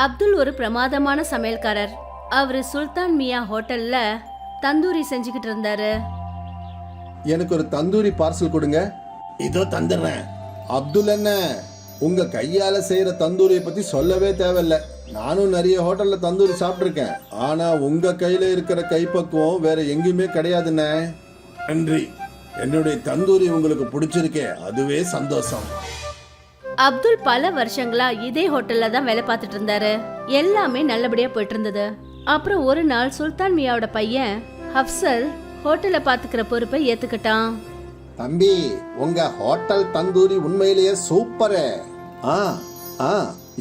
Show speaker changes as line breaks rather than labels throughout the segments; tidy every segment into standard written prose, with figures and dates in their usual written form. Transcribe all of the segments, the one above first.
அப்துல் ஒரு பிரமாதமான சமையல்காரர். அவரு சுல்தான் மியா ஹோட்டல்ல தந்தூரி செஞ்சுக்கிட்டு இருந்தாரு.
எனக்கு ஒரு தந்தூரி பார்சல் கொடுங்க. இதோ தந்துடுறேன். அப்துல் என்ன, உங்க கையால செய்யற தந்தூரியை பத்தி சொல்லவே தேவையில்ல. நானும் நிறைய ஹோட்டல்ல தந்தூரி சாப்பிட்டிருக்கேன். ஆனா உங்க கையில இருக்கிற கைப்பக்குவம் வேற எங்கேயுமே கிடையாதுண்ணே. நன்றி. என்னுடைய தந்தூரி உங்களுக்கு பிடிச்சிருக்கே, அதுவே சந்தோஷம்.
அப்துல் பல வருஷங்களா இதே ஹோட்டல்ல தான் வேலை பார்த்துட்டு இருந்தாரு. எல்லாமே நல்லபடியா போயிட்டு இருந்தது. அப்புறம் ஒரு நாள் சுல்தான் மியாவோட பையன் ஹப்சல் ஹோட்டலை பாத்துக்கிற பொறுப்பை ஏத்துக்கிட்டான்.
தம்பி, உங்க ஹோட்டல் தந்தூரி உண்மையிலேயே சூப்பரே. ஆ ஆ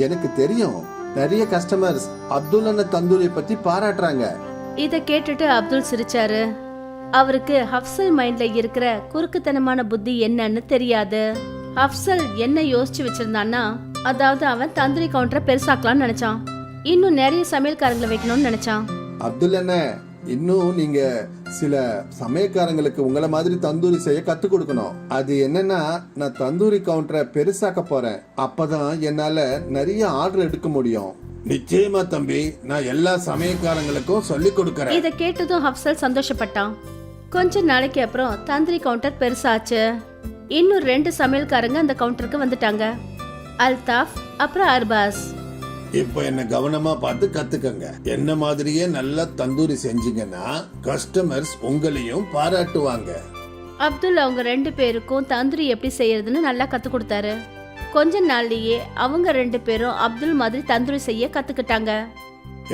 எனக்கு தெரியும். நிறைய கஸ்டமர்ஸ் அப்துல் அண்ணன் தந்தூரி பத்தி பாராட்டுறாங்க.
இத கேட்டுட்டு அப்துல் சிரிச்சாரு. அவருக்கு ஹப்சல் மைண்ட்ல இருக்கிற குறுக்குத்தனமான புத்தி என்னன்னு தெரியாது. ஹப்சல் என்ன யோசிச்சு வச்சிருந்தான்னா, அதாவது அவன் தந்தூரி கவுண்டரை பெருசாக்கலாம்னு நினைச்சான். இன்னும் நிறைய சமையல்காரங்களை வைக்கணும்னு நினைச்சான்.
அப்துல் அண்ணன், இன்னும் நீங்க சில சமயக்காரங்களுக்கு உங்களை மாதிரி தந்தூரி செய்ய கத்து கொடுக்கணும். அது என்னன்னா, நான் தந்தூரி கவுண்டரை பெருசாக்க போறேன். அப்பதான் என்னால நிறைய ஆர்டர் எடுக்க முடியும். நிச்சயமா தம்பி, நான் எல்லா சமயக்காரங்களுக்கும் சொல்லி கொடுக்கறேன்.
இத கேட்டதும் ஹப்சல் சந்தோஷப்பட்டான். கொஞ்ச நாளைக்கு அப்புறம் தந்தூரி கவுண்டர் பெருசாச்சு. இன்னும் 2 சமையல்காரங்க அந்த கவுண்டருக்கு வந்துட்டாங்க, அல்தாஃப் அப்புறம் அர்பாஸ்.
இப்போ என்ன கவனமா பார்த்து கத்துக்கங்க. என்ன மாதிரியே நல்லா தந்தூரி செஞ்சீங்கன்னா கஸ்டமர்ஸ் உங்களையும் பாராட்டுவாங்க.
அப்துல் அவங்க 2 பேருக்கும் தந்தூரி எப்படி செய்யறதுன்னு நல்லா கத்து கொடுத்தாரு. கொஞ்ச நாள்லயே அவங்க 2 பேரும் அப்துல் மாதிரி தந்தூரி செய்ய கத்துக்கிட்டாங்க.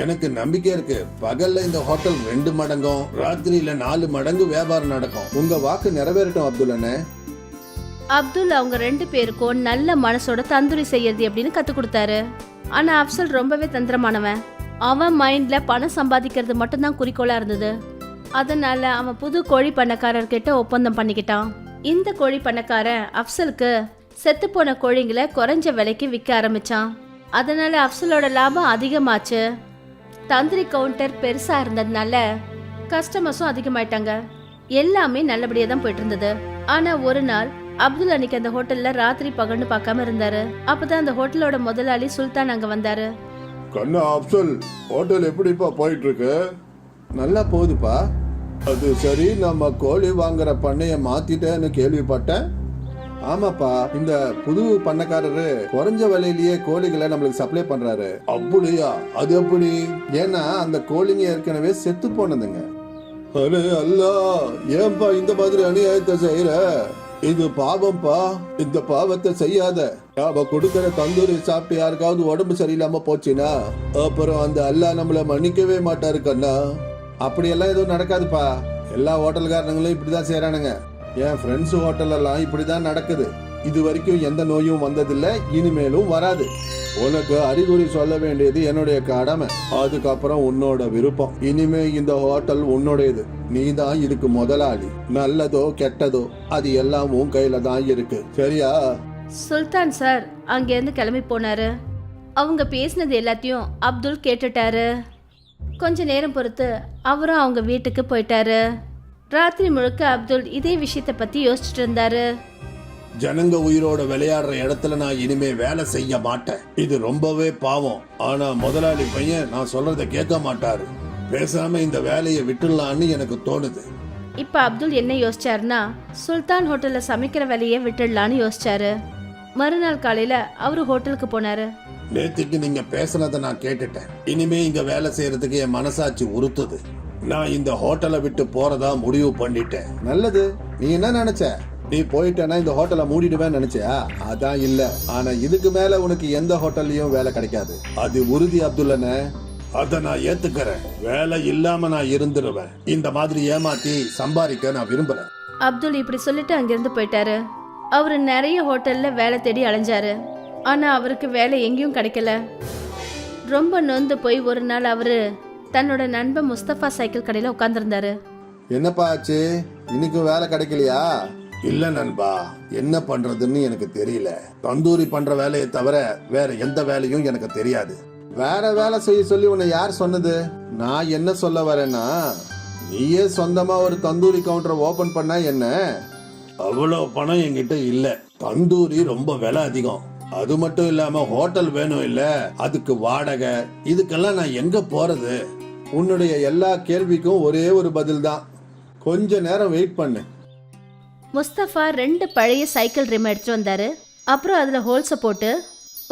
எனக்கு நம்பிக்கை இருக்கு, பகல்ல இந்த ஹோட்டல் 2 மடங்கும் ராத்திரியில 4 மடங்கு வியாபாரம் நடக்கும். உங்க வாக்கு நிறைவேறட்டும் அப்துல் அண்ணே.
அப்துல் அவங்க 2 பேருக்கும் நல்ல மனசோட தந்தூரி செய்யறது எப்படின்னு கத்து கொடுத்தாரு. ஆனா அப்சல் ரொம்பவே தந்திரமானவன். அவன் மைண்ட்ல பணம் சம்பாதிக்கிறது மட்டும்தான் குறிக்கோளா இருந்தது. அதனால அவன் புது கோழி பண்ணக்காரர் கிட்ட ஒப்பந்தம் பண்ணிக்கிட்டான். இந்த கோழி பண்ணக்காரன் அப்சலுக்கு செத்து போன கோழிங்களை குறைஞ்ச விலைக்கு விற்க ஆரம்பிச்சான். அதனால அப்சலோட லாபம் அதிகமாச்சு. தந்தூரி கவுண்டர் பெருசா இருந்ததுனால கஸ்டமர்ஸும் அதிகமாயிட்டாங்க. எல்லாமே நல்லபடியா தான் போயிட்டு இருந்தது. ஆனா ஒரு நாள் அப்துல் அன்னைக்கு அந்த ஹோட்டல்ல ராத்திரி பகல்னு பார்க்காம இருந்தாரு. அப்பதான் அந்த ஹோட்டலோட முதலாளி சுல்தான் அங்க வந்தாரு.
கண்ணா அப்சல், ஹோட்டல் எப்படிப்பா போயிட்டு இருக்கு? நல்லா போகுதுப்பா. அது சரி, நம்ம கோழி வாங்குற பண்ணைய மாத்திட்டேன்னு கேள்விப்பட்டேன். ஆமாப்பா, இந்த புது பண்ணக்காரரு குறைஞ்ச விலையிலேயே கோழிகளை நம்மளுக்கு சப்ளை பண்றாரு. அப்படியா? அது எப்படி? ஏன்னா அந்த கோழிங்க ஏற்கனவே செத்து போனதுங்க. அரே அல்லா, ஏன்பா இந்த மாதிரி அநியாயத்தை செய்யற? இது பாவம்பா. இந்த பாவத்தை செய்யாத. அவ கொடுக்கற தந்தூரி சாப்பிட்டு யாருக்காவது உடம்பு சரியில்லாம போச்சுன்னா அப்புறம் அந்த அல்லாஹ் நம்மள மன்னிக்கவே மாட்டாரு கண்ணா. அப்படியெல்லாம் எதுவும் நடக்காதுப்பா. எல்லா ஹோட்டல்காரங்களும் இப்படிதான் செய்யறானுங்க. என் ஃப்ரெண்ட்ஸ் ஹோட்டல் எல்லாம் இப்படிதான் நடக்குது. இது வரைக்கும் எந்த நோயும் வந்ததில்ல, இனிமேலும் வராது. உனக்கு அறிகுறி சொல்ல வேண்டியது என்னுடைய கடமை. அதுக்கப்புறம் உன்னோட விருப்பம். இனிமே இந்த ஹோட்டல் உன்னோடையது. நீ தான் இதுக்கு முதலாளி. நல்லதோ கெட்டதோ அது எல்லாம் உன் கையில தான் இருக்கு, சரியா?
சுல்தான் சார் அங்க இருந்து கிளம்பி போனாரு. அவங்க பேசினது எல்லாத்தையும் அப்துல் கேட்டுட்டாரு. கொஞ்ச நேரம் பொறுத்து அவரும் அவங்க வீட்டுக்கு போயிட்டாரு. ராத்திரி முழுக்க அப்துல் இதே விஷயத்தை பத்தி யோசிச்சுட்டு இருந்தாரு.
ஜனங்க உயிரோட விளையாடுற இடத்துல நான் இனிமே வேலை செய்ய மாட்டேன். இது ரொம்பவே பாவம். ஆனா முதலாளி பையன் நான் சொல்றத கேட்க மாட்டாரு. பேசாம இந்த வேலையை விட்டுடலான்னு எனக்கு தோணுது.
இப்ப அப்துல் என்ன யோசிச்சாருன்னா, சுல்தான் ஹோட்டல்ல சமைக்கிற வேலையை விட்டுடலான்னு யோசிச்சாரு. மறுநாள் காலையில அவரு ஹோட்டலுக்கு போனாரு.
நேத்துக்கு நீங்க பேசுனதை நான் கேட்டுட்டேன். இனிமே இங்க வேலை செய்யறதுக்கு என் மனசாட்சி உறுத்துது. நான் இந்த ஹோட்டலை விட்டு போறதா முடிவு பண்ணிட்டேன். நல்லது. நீ என்ன நினைச்ச? நீ போயிட்டேன்னா இந்த ஹோட்டலை மூடிடுவேன்னு நினைச்சியா? அதான் இல்ல. ஆனா இதுக்கு மேல உனக்கு எந்த ஹோட்டல்லையும் வேலை கிடைக்காது. அது உறுதி அப்துல்லண்ணே. அத நான் ஏத்துக்கிறேன். வேலை இல்லாம நான் இருந்துருவேன். இந்த மாதிரி ஏமாத்தி சம்பாதிக்க நான் விரும்புறேன்.
அப்துல் இப்படி சொல்லிட்டு அங்கிருந்து போயிட்டாரு. அவரு நிறைய ஹோட்டல்ல வேலை தேடி அலைஞ்சாரு. ஆனா அவருக்கு வேலை எங்கேயும் கிடைக்கல. ரொம்ப நொந்து போய் ஒரு நாள் அவரு தன்னோட நண்பன் முஸ்தபா சைக்கிள் கடையில உட்கார்ந்துருந்தாரு.
என்னப்பா ஆச்சு? இன்னைக்கு வேலை கிடைக்கலையா? இல்ல நண்பா, என்ன பண்றதுன்னு எனக்கு தெரியல. தந்தூரி பண்ற வேலையை தவிர வேற எந்த வேலையும் எனக்கு தெரியாது. வேற வேலை செய்ய சொல்லி உன்னை யார் சொன்னது? நான் என்ன சொல்ல வரேன்னா, நீயே சொந்தமா ஒரு தந்தூரி கவுண்டரை ஓபன் பண்ணா என்ன? அவ்வளவு பணம் என்கிட்ட இல்ல. தந்தூரி ரொம்ப விலை அதிகம். அது மட்டும் இல்லாம ஹோட்டல் வேணும் இல்ல, அதுக்கு வாடகை, இதுக்கெல்லாம் நான் எங்க போறது? உன்னுடைய எல்லா கேள்விக்கும் ஒரே ஒரு பதில் தான், கொஞ்ச நேரம் வெயிட் பண்ணு.
முஸ்தபா 2 பழைய சைக்கிள் ரிம் எடுத்துட்டு வந்தாரு. அப்புறம் அதுல ஹோல்ஸ போட்டு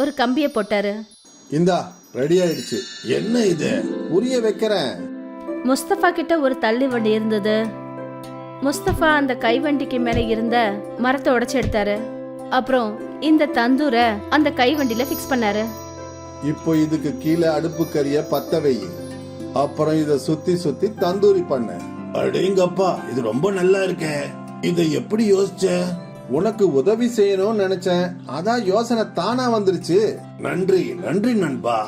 ஒரு கம்பியை போட்டாரு.
இந்தா ரெடி ஆயிடுச்சு. என்ன இது? புரிய வைக்கிறேன்.
முஸ்தபா கிட்ட ஒரு தள்ளி வண்டி இருந்தது. முஸ்தபா அந்த கைவண்டிக்கு மேல இருந்த மரத்தை உடைச்சு எடுத்தாரு. அப்புறம் இந்த தந்தூரை அந்த கைவண்டியில ஃபிக்ஸ் பண்ணாரு.
இப்போ இதுக்கு கீழே அடுப்பு கறிய பத்த வை. அப்புறம் இத சுத்தி சுத்தி தந்தூரி பண்ண. அடேங்கப்பா, இது ரொம்ப நல்லா இருக்கே. இதை எப்படி யோசிச்ச? உனக்கு உதவி செய்யணும்னு நினைச்சேன், அதான் யோசனை தானா வந்துருச்சு. நன்றி நன்றி நண்பா.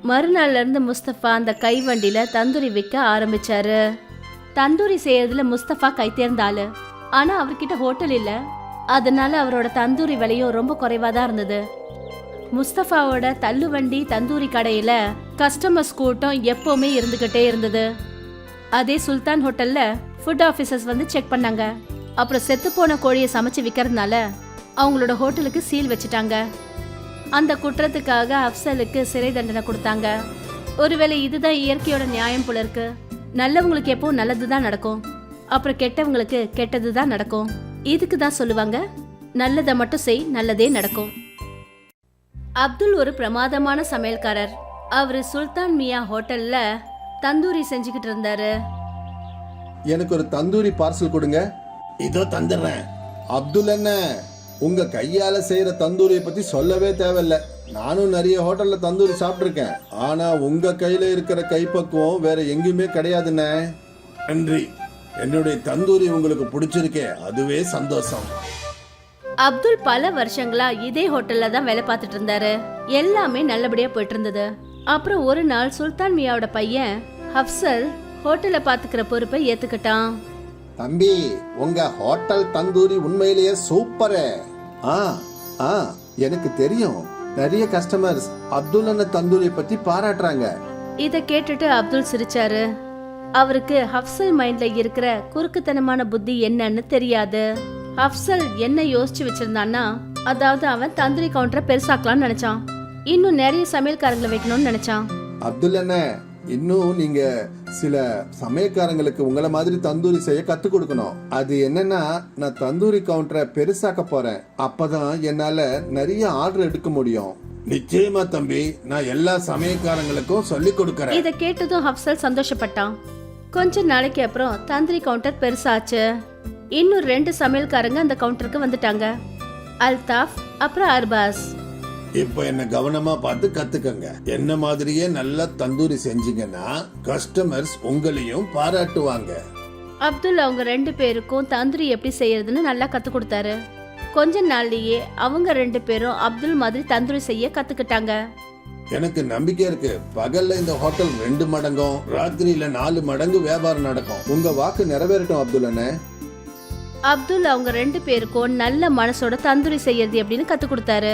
மறுநாள்ல இருந்து முஸ்தபா அந்த கைவண்டியில தந்தூரி விற்க ஆரம்பிச்சாரு. தந்தூரி செய்யறதுல முஸ்தபா கை தேர்ந்த ஆளு. ஆனா அவர்கிட்ட ஹோட்டல் இல்ல, அதனால அவரோட தந்தூரி விலையும் ரொம்ப குறைவா தான் இருந்தது. முஸ்தபாவோட தள்ளுவண்டி தந்தூரி கடையில கஸ்டமர்ஸ் கூட்டம் எப்பவுமே இருந்துகிட்டே இருந்தது. அதே சுல்தான் ஹோட்டல்ல ஃபுட் ஆபீசர்ஸ் வந்து செக் பண்ணாங்க. அப்புறம் செத்து போன கோழியை சமைச்சு விற்கிறதுனால அவங்களோட ஹோட்டலுக்கு சீல் வச்சுட்டாங்க. அந்த குற்றத்துக்காக அப்சலுக்கு சிறை தண்டனை கொடுத்தாங்க. ஒருவேளை இதுதான் இயற்கையோட நியாயம் போல இருக்கு. நல்லவங்களுக்கு எப்போ நல்லதுதான் நடக்கும், அப்புறம் கெட்டவங்களுக்கு கெட்டதுதான் நடக்கும். இதுக்கு தான் சொல்லுவாங்க, நல்லதை மட்டும் செய், நல்லதே நடக்கும். அப்துல் ஒரு பிரமாதமான சமையல்காரர். அவரு சுல்தான் மியா ஹோட்டல்ல தந்தூரி செஞ்சுக்கிட்டு இருந்தாரு.
எனக்கு ஒரு தந்தூரி பார்சல் கொடுங்க. இதோ தந்துடுறேன். அப்துல் என்ன, உங்க கையால செய்யற தந்தூரியை பத்தி சொல்லவே தேவையில்ல. நானும் நிறைய ஹோட்டல்ல தந்தூரி சாப்பிட்டிருக்கேன். ஆனா உங்க கையில இருக்கிற கைப்பக்குவம் வேற எங்கேயுமே கிடையாதுண்ணே. நன்றி. என்னுடைய தந்தூரி உங்களுக்கு பிடிச்சிருக்கே, அதுவே சந்தோஷம்.
அப்துல் பல வருஷங்களா இதே ஹோட்டல்ல தான் வேலை பார்த்துட்டு இருந்தாரு. எல்லாமே நல்லபடியா போயிட்டு இருந்தது. அப்புறம் ஒரு நாள் சுல்தான் மியாவோட பையன் அப்சல் ஹோட்டலை பாத்துக்கிற பொறுப்பை ஏத்துக்கிட்டான்.
தம்பி, உங்க ஹோட்டல் தந்தூரி உண்மையிலேயே சூப்பரு. எனக்கு தெரியும், நிறைய கஸ்டமர்ஸ் அப்துல் அண்ணன் தந்தூரி பத்தி பாராட்டுறாங்க.
இத கேட்டுட்டு அப்துல் சிரிச்சாரு. அவருக்கு அப்சல் மைண்ட்ல இருக்கிற குறுக்குத்தனமான புத்தி என்னன்னு தெரியாது. அப்சல் என்ன யோசிச்சு வச்சிருந்தான்னா, அதாவது அவன் தந்தூரி கவுண்டரை பெருசாக்கலாம்னு நினைச்சான். இன்னும் நிறைய சமையல்காரங்களை வைக்கணும்னு நினைச்சான்.
அப்துல் அண்ணன், இன்னும் நீங்க சில சமயக்காரங்களுக்கு உங்களை மாதிரி தந்தூரி செய்ய கத்து கொடுக்கணும். அது என்னன்னா, நான் தந்தூரி கவுண்டரை பெருசாக்க போறேன். அப்பதான் என்னால நிறைய ஆர்டர் எடுக்க முடியும். நிச்சயமா தம்பி, நான் எல்லா சமயக்காரங்களுக்கும் சொல்லி கொடுக்கறேன்.
இத கேட்டதும் அப்சல் சந்தோஷப்பட்டான். கொஞ்ச நாளைக்கு அப்புறம் தந்தூரி கவுண்டர் பெருசாச்சு. இன்னும் 2 சமையல்காரங்க அந்த கவுண்டருக்கு வந்துட்டாங்க, அல்தாஃப் அப்புறம் அர்பாஸ்.
இப்ப என்ன கவனமா பார்த்து கத்துக்கங்க. என்ன மாதிரியே நல்லா தந்தூரி செஞ்சீங்கன்னா கஸ்டமர்ஸ் உங்களையும் பாராட்டுவாங்க.
அப்துல் அவங்க 2 பேருக்கும் தந்தூரி எப்படி செய்யறதுன்னு நல்லா கத்து கொடுத்தாரு. கொஞ்ச நாள்லயே அவங்க 2 பேரும் அப்துல் மாதிரி தந்தூரி செய்ய கத்துக்கிட்டாங்க.
எனக்கு நம்பிக்கை இருக்கு, பகல்ல இந்த ஹோட்டல் 2 மடங்கும், ராத்திரியில 4 மடங்கு வியாபாரம் நடக்கும். உங்க வாக்கு நிறைவேறட்டும் அப்துல் அண்ணே.
அப்துல் அவங்க 2 பேருக்கும் நல்ல மனசோட தந்தூரி செய்யறது எப்படின்னு கத்து கொடுத்தாரு.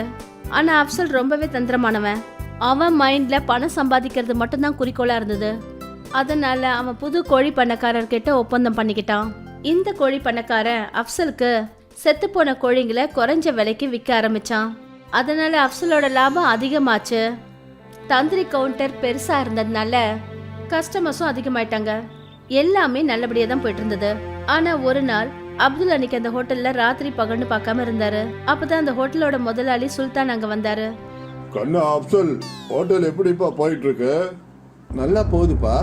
ஆனா அப்சல் ரொம்பவே தந்திரமானவன். அவன் மைண்ட்ல பணம் சம்பாதிக்கிறது மட்டும்தான் குறிக்கோளா இருந்தது. அதனால அவன் புது கோழி பண்ணக்காரர்கிட்ட ஒப்பந்தம் பண்ணிக்கிட்டான். இந்த கோழி பண்ணக்காரன் அப்சலுக்கு செத்து போன கோழிங்களை குறைஞ்ச விலைக்கு விற்க ஆரம்பிச்சான். அதனால அப்சலோட லாபம் அதிகமாச்சு. தந்தூரி கவுண்டர் பெருசா இருந்ததுனால கஸ்டமர்ஸும் அதிகமாயிட்டாங்க. எல்லாமே நல்லபடியா தான் போயிட்டு இருந்தது. ஆனா ஒரு நாள் அப்துல் அன்னைக்கு அந்த ஹோட்டல்ல ராத்திரி பகல்னு பார்க்காம இருந்தாரு. அப்பதான் அந்த ஹோட்டலோட முதலாளி சுல்தான் அங்க வந்தாரு.
கண்ணா அப்சல், ஹோட்டல் எப்படிப்பா போயிட்டு இருக்கு? நல்லா போகுதுப்பா.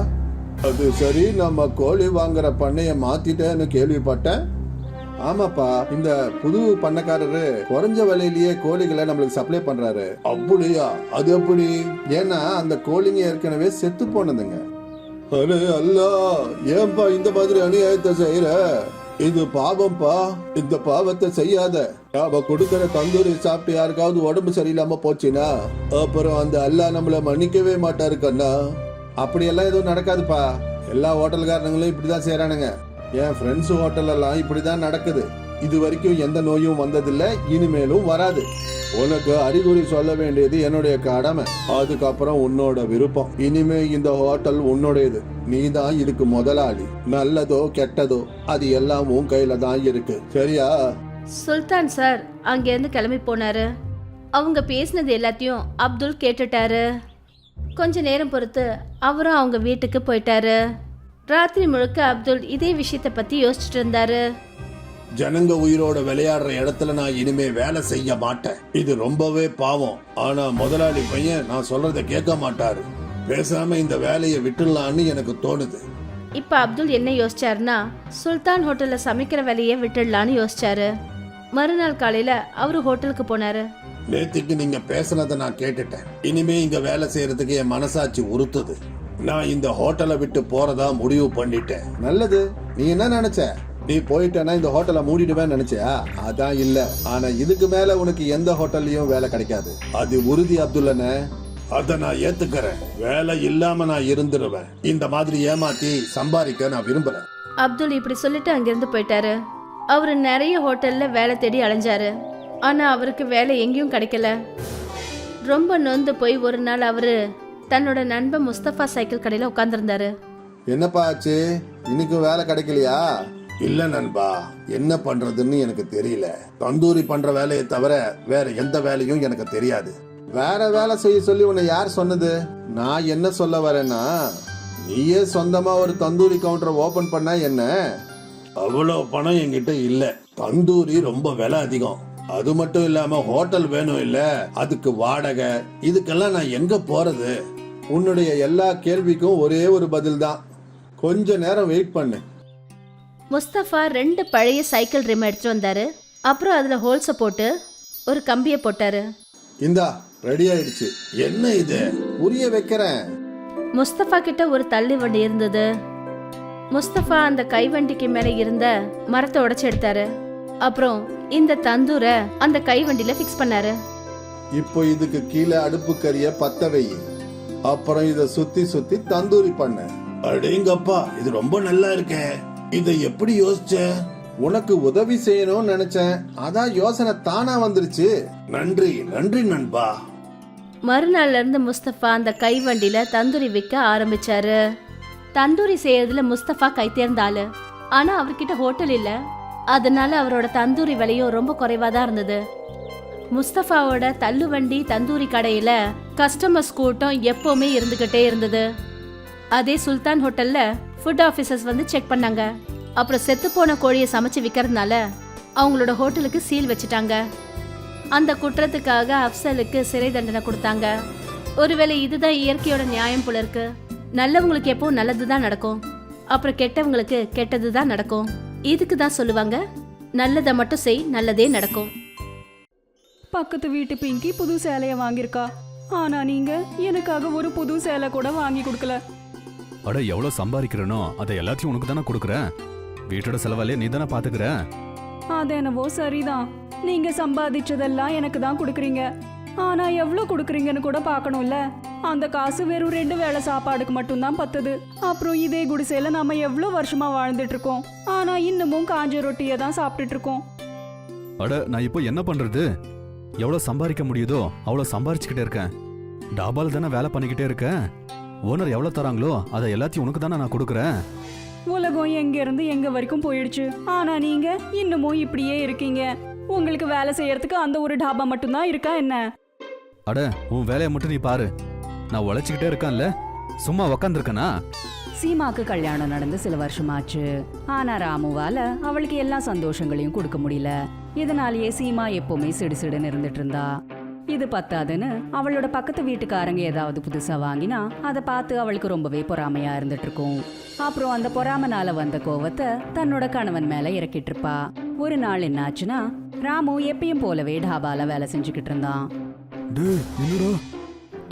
அது சரி, நம்ம கோழி வாங்குற பண்ணைய மாத்திட்டேன்னு கேள்விப்பட்டேன். ஆமாப்பா, இந்த புது பண்ணக்காரரு குறைஞ்ச விலையிலேயே கோழிகளை நம்மளுக்கு சப்ளை பண்றாரு. அப்படியா? அது எப்படி? ஏன்னா அந்த கோழிங்க ஏற்கனவே செத்து போனதுங்க. அரே அல்லா, ஏன்பா இந்த மாதிரி அநியாயத்தை செய்யற? இது பாவம்பா. இந்த பாவத்தை செய்யாத. நாம கொடுக்கற தந்தூரி சாப்பிட்டு யாருக்காவது உடம்பு சரியில்லாம போச்சுன்னா அப்புறம் அந்த அல்லாஹ் நம்மள மன்னிக்கவே மாட்டாரு கண்ணா. அப்படியெல்லாம் எதுவும் நடக்காதுப்பா. எல்லா ஹோட்டல்காரங்களும் இப்படிதான் செய்யறானுங்க. என் ஃப்ரெண்ட்ஸ் ஹோட்டல் எல்லாம் இப்படிதான் நடக்குது. இது வரைக்கும் எந்த நோயும் வந்ததில்லை, இனிமேலும் வராது. உனக்கு அறிகுறி சொல்ல வேண்டியது என்னுடைய கடமை. அதுக்கப்புறம் உன்னோட விருப்பம். இனிமே இந்த ஹோட்டல் உன்னுடையது. நீ தான் இதுக்கு முதலாளி. நல்லதோ கெட்டதோ அது எல்லாம் உன் கையில தான் இருக்கு, சரியா?
சுல்தான் சார் அங்கேருந்து கிளம்பி போனாரு. அவங்க பேசினது எல்லாத்தையும் அப்துல் கேட்டுட்டாரு. கொஞ்ச நேரம் பொறுத்து அவரும் அவங்க வீட்டுக்கு போயிட்டாரு. ராத்திரி முழுக்க அப்துல் இதே விஷயத்த பத்தி யோசிச்சுட்டு இருந்தாரு.
ஜனங்க உயிரோட விளையாடுற இடத்துல நான் இனிமே வேலை செய்ய மாட்டேன். இது ரொம்பவே பாவம். ஆனா முதலாளி பையன் நான் சொல்றத கேட்க மாட்டாரு. பேசாம இந்த வேலையை விட்டுடலான்னு எனக்கு தோணுது.
இப்ப அப்துல் என்ன யோசிச்சாருன்னா, சுல்தான் ஹோட்டல்ல சமைக்கிற வேலையை விட்டுடலான்னு யோசிச்சாரு. மறுநாள் காலையில அவரு ஹோட்டலுக்கு போனாரு.
நேத்துக்கு நீங்க பேசுனதை நான் கேட்டுட்டேன். இனிமே இங்க வேலை செய்யறதுக்கு என் மனசாட்சி உறுத்துது. நான் இந்த ஹோட்டலை விட்டு போறதா முடிவு பண்ணிட்டேன். நல்லது. நீ என்ன நினைச்ச? நீ போயிட்டேன்னா இந்த ஹோட்டலை மூடிடுவேன்னு நினைச்சியா? அதான் இல்ல. ஆனா இதுக்கு மேல உனக்கு எந்த ஹோட்டல்லையும் வேலை கிடைக்காது. அது உறுதி அப்துல்லனே. அத நான் ஏத்துக்கிறேன். வேலை இல்லாம நான் இருந்துருவேன். இந்த மாதிரி ஏமாத்தி சம்பாதிக்க நான் விரும்புறேன்.
அப்துல் இப்படி சொல்லிட்டு அங்கிருந்து போயிட்டாரு. அவரு நிறைய ஹோட்டல்ல வேலை தேடி அலைஞ்சாரு. ஆனா அவருக்கு வேலை எங்கேயும் கிடைக்கல. ரொம்ப நொந்து போய் ஒரு நாள் அவரு தன்னோட நண்பன் முஸ்தபா சைக்கிள் கடையில உட்கார்ந்துருந்தாரு.
என்னப்பா ஆச்சு? இன்னைக்கு வேலை கிடைக்கலையா? இல்ல நண்பா, என்ன பண்றதுன்னு எனக்கு தெரியல. தந்தூரி பண்ற வேலையை தவிர வேற எந்த வேலையும் எனக்கு தெரியாது. வேற வேலை செய்ய சொல்லி உன்னை யார் சொன்னது? நான் என்ன சொல்ல வரேன்னா, நீயே சொந்தமா ஒரு தந்தூரி கவுண்டரை ஓபன் பண்ணா என்ன? அவ்வளவு பணம் என்கிட்ட இல்ல. தந்தூரி ரொம்ப விலை அதிகம். அது மட்டும் இல்லாம ஹோட்டல் வேணும் இல்ல, அதுக்கு வாடகை, இதுக்கெல்லாம் நான் எங்க போறது? உன்னுடைய எல்லா கேள்விக்கும் ஒரே ஒரு பதில் தான். கொஞ்ச நேரம் வெயிட் பண்ணு.
முஸ்தபா 2 பழைய சைக்கிள் ரிம் எடுத்துட்டு வந்தாரு. அப்புறம் அதுல ஹோல்ஸ போட்டு ஒரு கம்பியை போட்டாரு.
இந்தா ரெடி ஆயிடுச்சு. என்ன இது? புரிய வைக்கிறேன்.
முஸ்தபா கிட்ட ஒரு தள்ளி வண்டி இருந்தது. முஸ்தபா அந்த கைவண்டிக்கு மேல இருந்த மரத்தை உடைச்சு எடுத்தாரு. அப்புறம் இந்த தந்தூரை அந்த கைவண்டியில ஃபிக்ஸ் பண்ணாரு.
இப்போ இதுக்கு கீழே அடுப்பு கறிய பத்த வை. அப்புறம் இத சுத்தி சுத்தி தந்தூரி பண்ணு. அடேங்கப்பா, இது ரொம்ப நல்லா இருக்கே. இதை எப்படி யோசிச்ச? உனக்கு உதவி செய்யணும்னு நினைச்சேன். அதான் யோசனை தானா வந்துருச்சு. நன்றி நன்றி நண்பா.
மறுநாள்ல இருந்து முஸ்தபா அந்த கைவண்டியில தந்தூரி விற்க ஆரம்பிச்சாரு. தந்தூரி செய்யறதுல முஸ்தபா கை தேர்ந்தாளு. ஆனா அவர்கிட்ட ஹோட்டல் இல்ல. அதனால அவரோட தந்தூரி விலையும் ரொம்ப குறைவா தான் இருந்தது. முஸ்தபாவோட தள்ளுவண்டி தந்தூரி கடையில கஸ்டமர்ஸ் கூட்டம் எப்பவுமே இருந்துகிட்டே இருந்தது. அதே சுல்தான் ஹோட்டல்ல ஃபுட் ஆபீசர்ஸ் வந்து செக் பண்ணாங்க. அப்புறம் செத்து போன கோழியை சமைச்சு விற்கிறதுனால அவங்களோட ஹோட்டலுக்கு சீல் வச்சுட்டாங்க. அந்த குற்றத்துக்காக அப்சலுக்கு சிறை தண்டனை கொடுத்தாங்க. ஒருவேளை இதுதான் இயற்கையோட நியாயம் போல இருக்கு. நல்லவங்களுக்கு எப்போ நல்லதுதான் நடக்கும், அப்புறம் கெட்டவங்களுக்கு கெட்டதுதான் நடக்கும். இதுக்கு தான் சொல்லுவாங்க, நல்லதை மட்டும் செய், நல்லதே நடக்கும்.
பக்கத்து வீட்டு பிங்கி புது சேலையை வாங்கியிருக்கா. ஆனா நீங்க எனக்காக ஒரு புது சேலை கூட வாங்கி கொடுக்கல.
அட எவ்வளவு சம்பாதிக்கிறனோ அதை எல்லாத்தையும் உனக்கு தானே கொடுக்குறேன். வீட்டோட செலவாலே நீ தானே பாத்துக்கிற.
அது என்னவோ சரிதான். நீங்க சம்பாதிச்சதெல்லாம் எனக்கு தான் கொடுக்குறீங்க. ஆனா எவ்வளவு கொடுக்குறீங்கன்னு கூட பார்க்கணும்ல. அந்த காசு வெறும் 2 வேளை சாப்பாடுக்கு மட்டும்தான் பத்துது. அப்புறம் இதே குடிசையில நாம எவ்வளவு வருஷமா வாழ்ந்துட்டு இருக்கோம். ஆனா இன்னமும் காஞ்ச ரொட்டியை தான் சாப்பிட்டுட்டு இருக்கோம்.
அட நான் இப்போ என்ன பண்றது? எவ்வளவு சம்பாதிக்க முடியுதோ அவ்வளவு சம்பாரிச்சுக்கிட்டே இருக்கேன். டாபால தானே வேலை பண்ணிக்கிட்டே இருக்கேன். ஓனர் எவ்வளவு தராங்களோ அதை எல்லாத்தையும் உனக்கு தானே நான் கொடுக்குறேன்.
உலகம் எங்க இருந்து எங்க வரைக்கும் போயிடுச்சு. ஆனா நீங்க இன்னமும் இப்படியே இருக்கீங்க. உங்களுக்கு வேலை செய்யறதுக்கு அந்த ஒரு டாபா மட்டும்தான் இருக்கா என்ன?
அட உன் வேலையை மட்டும் நீ பாரு. நான் உழைச்சிக்கிட்டே இருக்கேன்ல, சும்மா உக்காந்துருக்கனா?
சீமாக்கு கல்யாணம் நடந்து சில வருஷமாச்சு. ஆனா ராமுவால அவளுக்கு எல்லா சந்தோஷங்களையும் கொடுக்க முடியல. இதனாலேயே சீமா எப்பவுமே சிடுசிடுன்னு இருந்துட்டு இருந்தா. இது பத்தாதுன்னு அவளோட பக்கத்து வீட்டுக்காரங்க ஏதாவது புதுசா வாங்கினா அதை பார்த்து அவளுக்கு ரொம்பவே பொறாமையா இருந்துட்டு இருக்கும். அப்புறம் அந்த பொறாமனால வந்த கோவத்தை தன்னோட கணவன் மேல இறக்கிட்டு இருப்பா. ஒரு நாள் என்னாச்சுன்னா, ராமு எப்பயும் போலவே டாபால வேலை செஞ்சுக்கிட்டு இருந்தான்.
டேய் என்னடா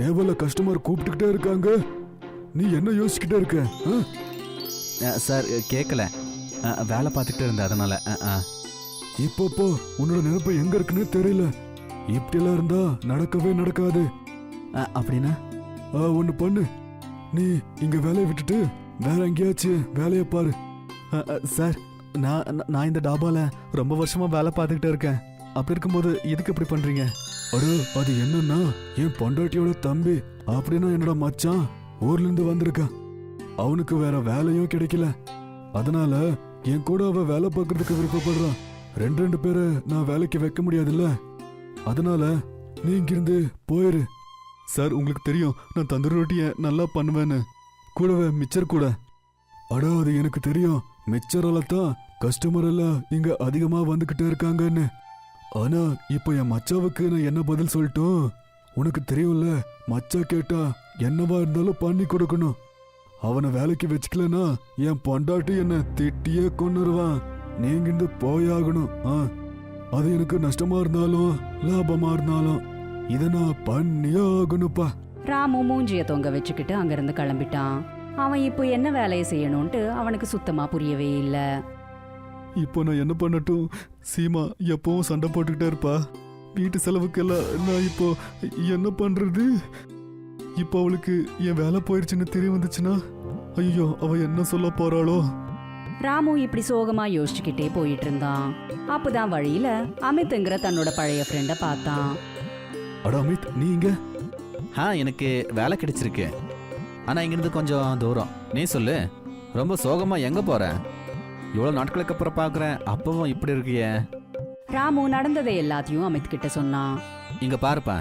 டேபிள்ல கஸ்டமர் கூப்பிட்டுக்கிட்டே இருக்காங்க, நீ என்ன யோசிச்சுக்கிட்டே இருக்க? சார் கேட்கல, வேலை பார்த்துக்கிட்டே இருந்த அதனால. இப்பப்போ உன்னோட நினைப்பு எங்க இருக்குன்னு தெரியல. இப்படிலாம் இருந்தா நடக்கவே நடக்காது. அப்படின்னா ஒன்னு பண்ணு, நீ இங்க வேலையை விட்டுட்டு வேற எங்கேயாச்சும் வேலையை பாரு. சார் நான் இந்த டாபால ரொம்ப வருஷமா வேலை பார்த்துக்கிட்டே இருக்கேன். அப்படி இருக்கும்போது எதுக்கு இப்படி பண்றீங்க? அடோ அது என்னன்னா, என் பொண்டாட்டியோட தம்பி, அப்படின்னா என்னோட மச்சான் ஊர்ல இருந்து வந்திருக்கான். அவனுக்கு வேற வேலையும் கிடைக்கல. அதனால என் கூட அவ வேலை பார்க்கறதுக்கு விருப்பப்படுறான். 2 பேரை நான் வேலைக்கு வைக்க முடியாதுல்ல. அதனால நீ இங்கிருந்து போயிரு. சார் உங்களுக்கு தெரியும் நான் தந்தூரி ரொட்டியை நல்லா பண்ணுவேன்னு, கூடவே மிச்சர் கூட. அடா அது எனக்கு தெரியும், மிச்சரால தான் கஸ்டமர் எல்லாம் இங்க அதிகமா வந்துகிட்டே இருக்காங்கன்னு. ஆனா இப்போ என் மச்சாவுக்கு நான் என்ன பதில் சொல்லட்டும்? உனக்கு தெரியும்ல, மச்சா கேட்டா என்னவா இருந்தாலும் பண்ணி கொடுக்கணும். அவனை வேலைக்கு வச்சுக்கலனா என் பொண்டாட்டி என்ன திட்டியே கொன்னுருவான். நீங்க இருந்து போயாகணும். அது எனக்கு நஷ்டமா இருந்தாலும் லாபமா இருந்தாலும் இதை நான் பண்ணியே ஆகணும்ப்பா.
ராமு மூஞ்சிய தொங்க வச்சுக்கிட்டு அங்கிருந்து கிளம்பிட்டான். அவன் இப்போ என்ன வேலையை செய்யணும்ட்டு அவனுக்கு சுத்தமா புரியவே இல்ல.
இப்போ நான் என்ன பண்ணட்டும்? சீமா எப்பவும் சண்டை போட்டுக்கிட்டே இருப்பா. வீட்டு செலவுக்கெல்லாம் நான் இப்போ என்ன பண்றது? இப்போ அவளுக்கு என் வேலை போயிருச்சுன்னு தெரிய வந்துச்சுன்னா ஐயோ அவ என்ன சொல்ல போறாளோ?
ராமு இப்படி சோகமா யோசிச்சுக்கிட்டே போயிட்டு இருந்தான். அப்பதான் வழியில அமித்ங்கிற தன்னோட பழைய ஃப்ரெண்ட பார்த்தான்.
அட அமித், நீ இங்க?
எனக்கு வேலை கிடைச்சிருக்கு. ஆனா இங்கிருந்து கொஞ்சம் தூரம். நீ சொல்லு, ரொம்ப சோகமா எங்க போற? இவ்வளவு நாட்களுக்கு அப்புறம் பாக்குறேன், அப்பவும் இப்படி இருக்கியே.
ராமு நடந்ததை எல்லாத்தையும் அமித் கிட்ட சொன்னான்.
இங்க பாருப்பா,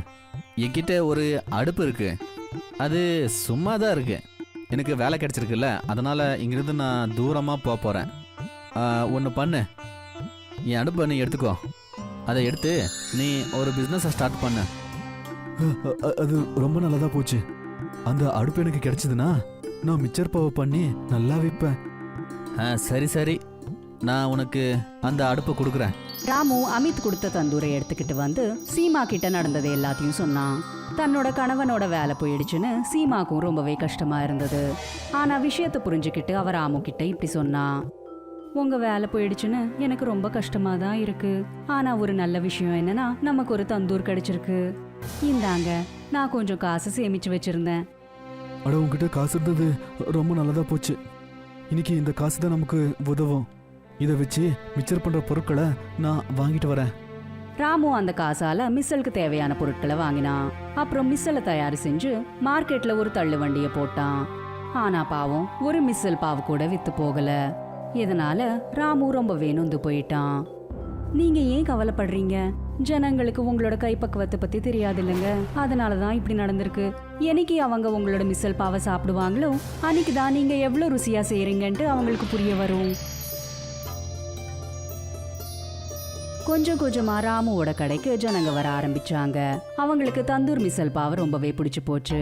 என்கிட்ட ஒரு அடுப்பு இருக்கு. அது சும்மா தான் இருக்கு. எனக்கு வேலை கிடைச்சிருக்குல்ல, அதனால இங்கிருந்து நான் தூரமா போறேன். ஒன்று பண்ணு, என் அடுப்பை நீ எடுத்துக்கோ. அதை எடுத்து நீ ஒரு பிஸ்னஸை ஸ்டார்ட் பண்ணு.
அது ரொம்ப நல்லதா போச்சு. அந்த அடுப்பு எனக்கு கிடைச்சதுன்னா நான் மிச்சர் பாவை பண்ணி நல்லா விற்பேன்.
சரி சரி, நான் உனக்கு அந்த அடுப்பை கொடுக்குறேன்.
ராமு அமித் கொடுத்த தந்தூரை எடுத்துக்கிட்டு வந்து சீமா கிட்ட நடந்ததை எல்லாத்தையும் சொன்னான். தன்னோட கணவனோட வேலை போயிடுச்சுன்னு சீமாக்கும் ரொம்பவே கஷ்டமா இருந்தது. ஆனா விஷயத்தை புரிஞ்சுக்கிட்டு அவ ராமு கிட்ட இப்படி சொன்னா. உங்க வேலை போயிடுச்சுன்னு எனக்கு ரொம்ப கஷ்டமா தான் இருக்கு. ஆனா ஒரு நல்ல விஷயம் என்னன்னா நமக்கு ஒரு தந்தூர் கிடைச்சிருக்கு. இந்தாங்க, நான் கொஞ்சம் காசு சேமிச்சு வச்சிருந்தேன்.
அட உங்ககிட்ட காசு இருந்தது ரொம்ப நல்லதா போச்சு. இன்னைக்கு இந்த காசு தான் நமக்கு உதவும். இதை வச்சு மிச்சர் பண்ற பொருட்களை நான் வாங்கிட்டு வரேன்.
ராமு அந்த காசால மிஸ்ஸலுக்கு தேவையான பொருட்களை வாங்கினான். அப்புறம் மிஸ்ஸலை தயார் செஞ்சு மார்க்கெட்ல ஒரு தள்ளு வண்டியை போட்டான். ஆனா பாவம், ஒரு மிஸ்ஸல் பாவு கூட வித்து போகல. இதனால ராமு ரொம்பவே நொந்து போயிட்டான். நீங்க ஏன் கவலைப்படுறீங்க? ஜனங்களுக்கு உங்களோட கைப்பக்குவத்தை பத்தி தெரியாது இல்லைங்க, அதனாலதான் இப்படி நடந்திருக்கு. என்னைக்கு அவங்க உங்களோட மிஸ்ஸல் பாவை சாப்பிடுவாங்களோ அன்னைக்கு தான் நீங்க எவ்வளவு ருசியா செய்யறீங்கன்ட்டு அவங்களுக்கு புரிய வரும். கொஞ்சம் கொஞ்சமா ராமுவோட கடைக்கு ஜனங்க வர ஆரம்பிச்சாங்க. அவங்களுக்கு தந்தூர் மிசல் பாவை ரொம்பவே பிடிச்சு போச்சு.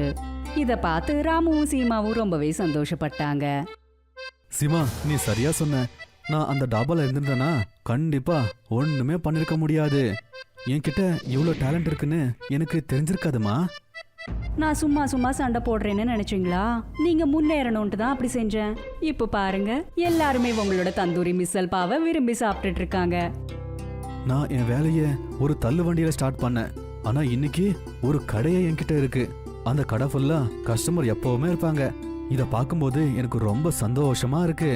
இத பார்த்து ராமுவும் சீமாவும் ரொம்பவே சந்தோஷப்பட்டாங்க.
சீமா, நீ சரியா சொன்ன. நான் அந்த டாபால இருந்திருந்தேனா கண்டிப்பா ஒண்ணுமே பண்ணிருக்க முடியாது. என்கிட்ட இவ்வளவு டேலண்ட் இருக்குன்னு எனக்கு தெரிஞ்சிருக்காதுமா.
நான் சும்மா சும்மா சண்டை போடுறேன்னு நினைச்சீங்களா? நீங்க முன்னேறணும்ட்டு தான் அப்படி செஞ்சேன். இப்ப பாருங்க, எல்லாருமே உங்களோட தந்தூரி மிசல் பாவை விரும்பி சாப்பிட்டுட்டு இருக்காங்க.
நான் என் வேலையை ஒரு தள்ளு வண்டியில ஸ்டார்ட் பண்ணேன். ஆனா இன்னைக்கு ஒரு கடையே என்கிட்ட இருக்கு. அந்த கடை ஃபுல்லா கஸ்டமர் எப்பவுமே இருப்பாங்க. இத பார்க்கும்போது எனக்கு ரொம்ப சந்தோஷமா இருக்கு.